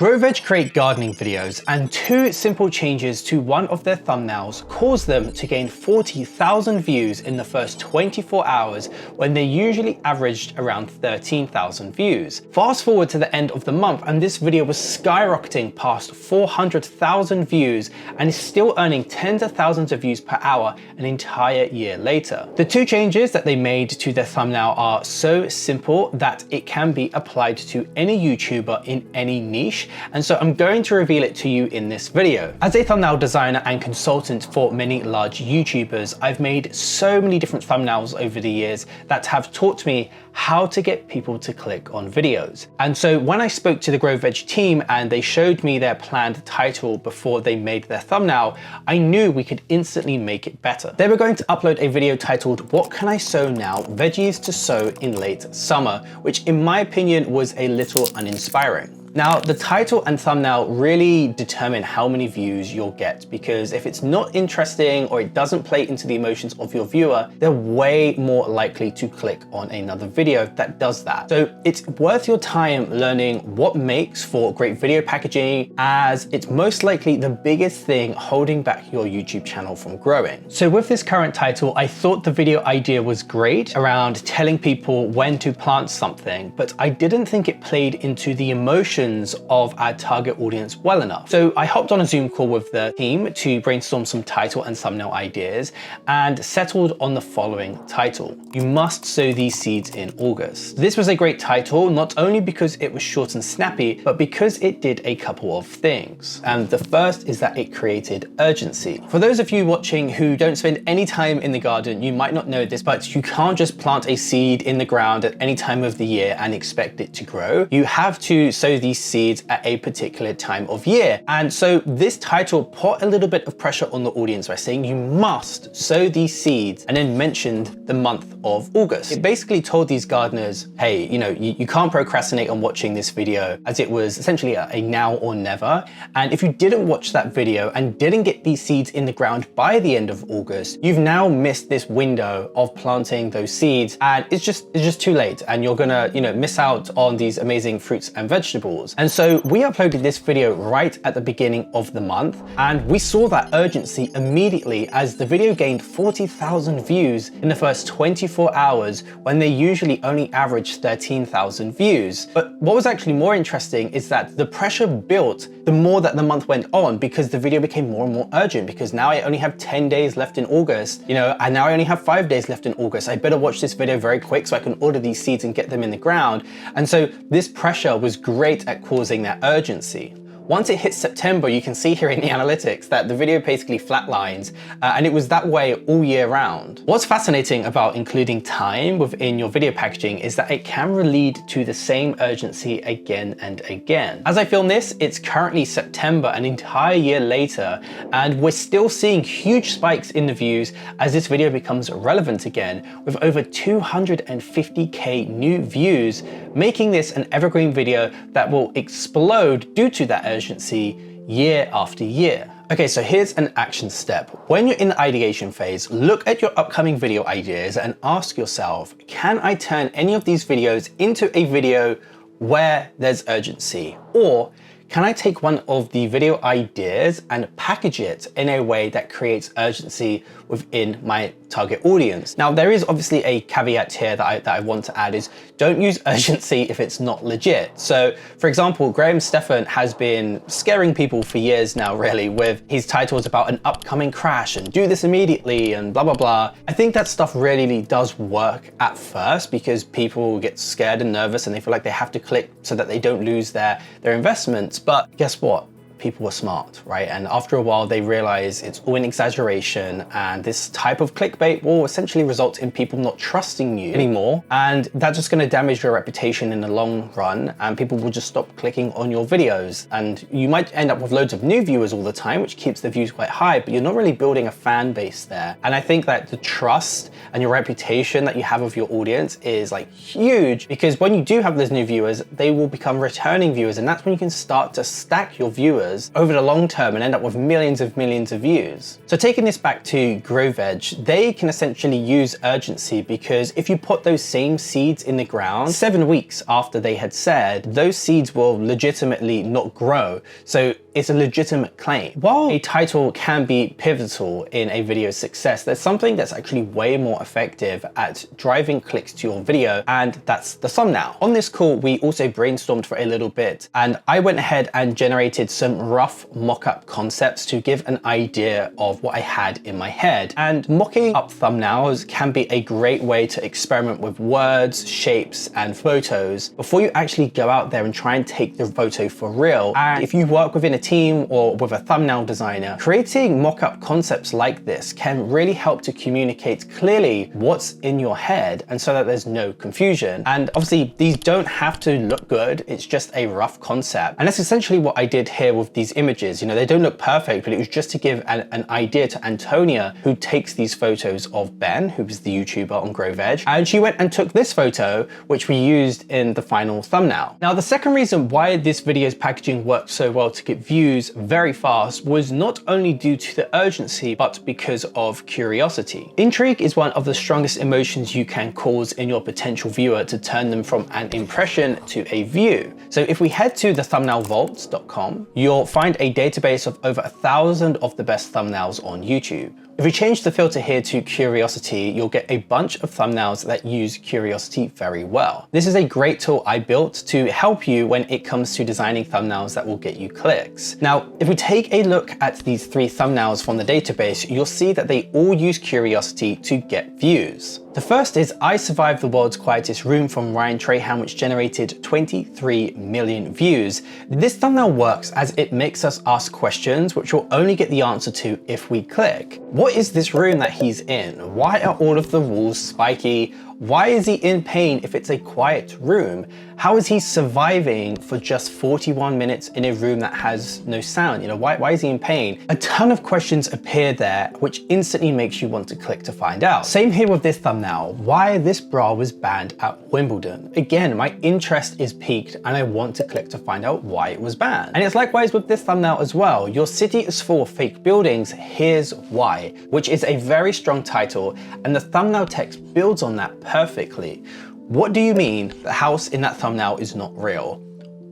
GrowVeg create gardening videos, and two simple changes to one of their thumbnails caused them to gain 40,000 views in the first 24 hours when they usually averaged around 13,000 views. Fast forward to the end of the month and this video was skyrocketing past 400,000 views and is still earning tens of thousands of views per hour an entire year later. The two changes that they made to their thumbnail are so simple that it can be applied to any YouTuber in any niche. And so I'm going to reveal it to you in this video. As a thumbnail designer and consultant for many large YouTubers, I've made so many different thumbnails over the years that have taught me how to get people to click on videos. And so when I spoke to the GrowVeg team and they showed me their planned title before they made their thumbnail, I knew we could instantly make it better. They were going to upload a video titled, "What Can I Sow Now? Veggies to Sow in Late Summer," which in my opinion was a little uninspiring. Now, the title and thumbnail really determine how many views you'll get, because if it's not interesting or it doesn't play into the emotions of your viewer, they're way more likely to click on another video that does that. So it's worth your time learning what makes for great video packaging, as it's most likely the biggest thing holding back your YouTube channel from growing. So with this current title, I thought the video idea was great around telling people when to plant something, but I didn't think it played into the emotion of our target audience well enough. So I hopped on a Zoom call with the team to brainstorm some title and thumbnail ideas and settled on the following title: "You Must Sow These Seeds in August." This was a great title, not only because it was short and snappy, but because it did a couple of things. And the first is that it created urgency. For those of you watching who don't spend any time in the garden, you might not know this, but you can't just plant a seed in the ground at any time of the year and expect it to grow. You have to sow these seeds at a particular time of year. And so this title put a little bit of pressure on the audience by saying you must sow these seeds, and then mentioned the month of August. It basically told these gardeners, hey, you can't procrastinate on watching this video, as it was essentially a now or never. And if you didn't watch that video and didn't get these seeds in the ground by the end of August, you've now missed this window of planting those seeds, and it's just too late, and you're gonna miss out on these amazing fruits and vegetables. And so we uploaded this video right at the beginning of the month, and we saw that urgency immediately as the video gained 40,000 views in the first 24 hours when they usually only average 13,000 views. But what was actually more interesting is that the pressure built the more that the month went on, because the video became more and more urgent, because now I only have 10 days left in August, and now I only have 5 days left in August. I better watch this video very quick so I can order these seeds and get them in the ground. And so this pressure was great at causing that urgency. Once it hits September, you can see here in the analytics that the video basically flatlines, and it was that way all year round. What's fascinating about including time within your video packaging is that it can lead to the same urgency again and again. As I film this, it's currently September, an entire year later, and we're still seeing huge spikes in the views as this video becomes relevant again, with over 250K new views, making this an evergreen video that will explode due to that urgency year after year. Okay, so here's an action step. When you're in the ideation phase, look at your upcoming video ideas and ask yourself, can I turn any of these videos into a video where there's urgency? Or can I take one of the video ideas and package it in a way that creates urgency within my target audience? Now, there is obviously a caveat here that I want to add, is don't use urgency if it's not legit. So for example, Graham Stephan has been scaring people for years now, really, with his titles about an upcoming crash and do this immediately and blah, blah, blah. I think that stuff really does work at first, because people get scared and nervous and they feel like they have to click so that they don't lose their investments. But guess what? People were smart, right? And after a while, they realize it's all an exaggeration, and this type of clickbait will essentially result in people not trusting you anymore. And that's just gonna damage your reputation in the long run, and people will just stop clicking on your videos. And you might end up with loads of new viewers all the time, which keeps the views quite high, but you're not really building a fan base there. And I think that the trust and your reputation that you have of your audience is like huge, because when you do have those new viewers, they will become returning viewers, and that's when you can start to stack your viewers hours over the long term and end up with millions of views. So taking this back to GrowVeg, they can essentially use urgency because if you put those same seeds in the ground 7 weeks after they had said, those seeds will legitimately not grow. So it's a legitimate claim. While a title can be pivotal in a video's success, there's something that's actually way more effective at driving clicks to your video, and that's the thumbnail. On this call, we also brainstormed for a little bit, and I went ahead and generated some rough mock-up concepts to give an idea of what I had in my head. And mocking up thumbnails can be a great way to experiment with words, shapes, and photos before you actually go out there and try and take the photo for real. And if you work within a team or with a thumbnail designer, creating mock-up concepts like this can really help to communicate clearly what's in your head, and so that there's no confusion. And obviously these don't have to look good, it's just a rough concept. And that's essentially what I did here with these images. You know, they don't look perfect, but it was just to give an idea to Antonia, who takes these photos of Ben, who was the YouTuber on GrowVeg, and she went and took this photo, which we used in the final thumbnail. Now, the second reason why this video's packaging worked so well to get views very fast was not only due to the urgency, but because of curiosity. Intrigue is one of the strongest emotions you can cause in your potential viewer to turn them from an impression to a view. So if we head to the thumbnailvaults.com, you'll find a database of over 1,000 of the best thumbnails on YouTube. If we change the filter here to curiosity, you'll get a bunch of thumbnails that use curiosity very well. This is a great tool I built to help you when it comes to designing thumbnails that will get you clicks. Now, if we take a look at these 3 thumbnails from the database, you'll see that they all use curiosity to get views. The first is I Survived the World's Quietest Room from Ryan Trahan, which generated 23 million views. This thumbnail works as it makes us ask questions which we'll only get the answer to if we click. What is this room that he's in? Why are all of the walls spiky? Why is he in pain if it's a quiet room? How is he surviving for just 41 minutes in a room that has no sound? You know, why is he in pain? A ton of questions appear there, which instantly makes you want to click to find out. Same here with this thumbnail. Why this bra was banned at Wimbledon? Again, my interest is piqued and I want to click to find out why it was banned. And it's likewise with this thumbnail as well. Your city is full of fake buildings, here's why, which is a very strong title, and the thumbnail text builds on that perfectly. What do you mean the house in that thumbnail is not real?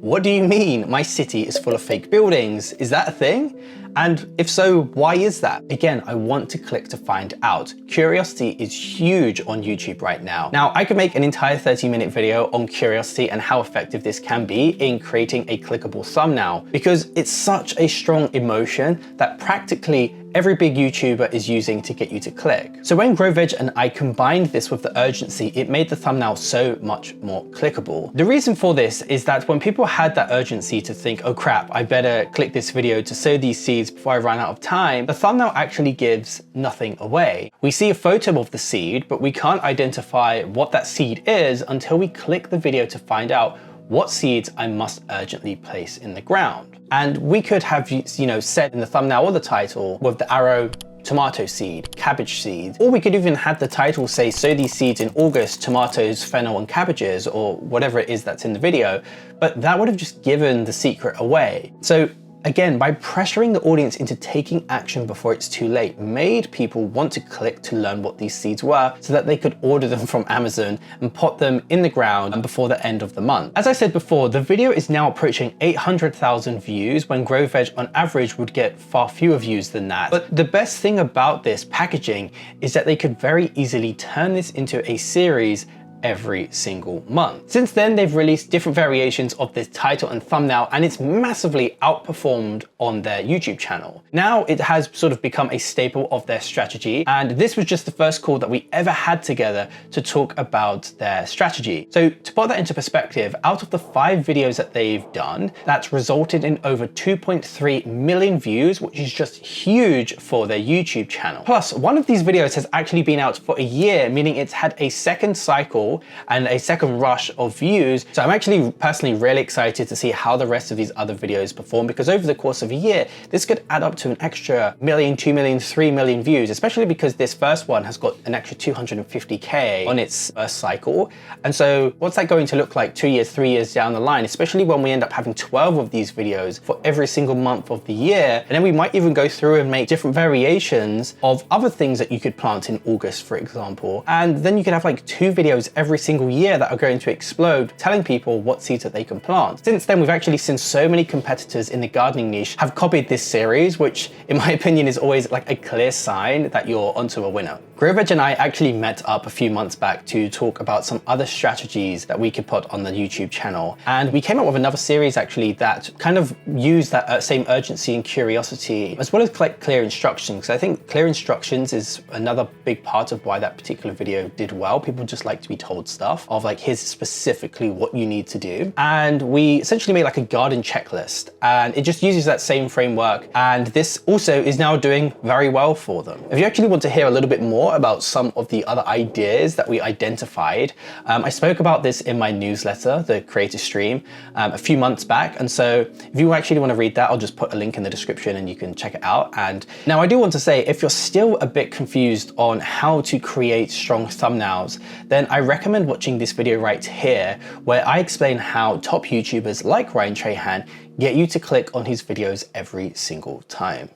What do you mean my city is full of fake buildings? Is that a thing? And if so, why is that? Again, I want to click to find out. Curiosity is huge on YouTube right now. Now, I could make an entire 30-minute video on curiosity and how effective this can be in creating a clickable thumbnail, because it's such a strong emotion that practically every big YouTuber is using to get you to click. So when GrowVeg and I combined this with the urgency, it made the thumbnail so much more clickable. The reason for this is that when people had that urgency to think, oh crap, I better click this video to sow these seeds before I run out of time, the thumbnail actually gives nothing away. We see a photo of the seed, but we can't identify what that seed is until we click the video to find out what seeds I must urgently place in the ground. And we could have, you know, said in the thumbnail or the title with the arrow, tomato seed, cabbage seed, or we could even have the title say, sow these seeds in August, tomatoes, fennel, and cabbages, or whatever it is that's in the video, but that would have just given the secret away. So again, by pressuring the audience into taking action before it's too late, made people want to click to learn what these seeds were so that they could order them from Amazon and put them in the ground before the end of the month. As I said before, the video is now approaching 800,000 views when GrowVeg on average would get far fewer views than that. But the best thing about this packaging is that they could very easily turn this into a series every single month. Since then, they've released different variations of this title and thumbnail, and it's massively outperformed on their YouTube channel. Now it has sort of become a staple of their strategy, and this was just the first call that we ever had together to talk about their strategy. So to put that into perspective, out of the 5 videos that they've done, that's resulted in over 2.3 million views, which is just huge for their YouTube channel. Plus, one of these videos has actually been out for a year, meaning it's had a second cycle cycle and a second rush of views. So I'm actually personally really excited to see how the rest of these other videos perform, because over the course of a year, this could add up to an extra million, 2 million, 3 million views, especially because this first one has got an extra 250K on its first cycle. And so what's that going to look like 2 years, 3 years down the line, especially when we end up having 12 of these videos for every single month of the year. And then we might even go through and make different variations of other things that you could plant in August, for example. And then you could have like 2 videos every single year that are going to explode, telling people what seeds that they can plant. Since then, we've actually seen so many competitors in the gardening niche have copied this series, which in my opinion is always like a clear sign that you're onto a winner. GrowVeg and I actually met up a few months back to talk about some other strategies that we could put on the YouTube channel. And we came up with another series actually that kind of used that same urgency and curiosity, as well as clear instructions. Because I think clear instructions is another big part of why that particular video did well. People just like to be told stuff of like, here's specifically what you need to do. And we essentially made like a garden checklist, and it just uses that same framework. And this also is now doing very well for them. If you actually want to hear a little bit more about some of the other ideas that we identified, I spoke about this in my newsletter, the Creator Stream, a few months back. And so if you actually want to read that, I'll just put a link in the description and you can check it out. And now I do want to say, if you're still a bit confused on how to create strong thumbnails, then I recommend watching this video right here, where I explain how top YouTubers like Ryan Trahan get you to click on his videos every single time.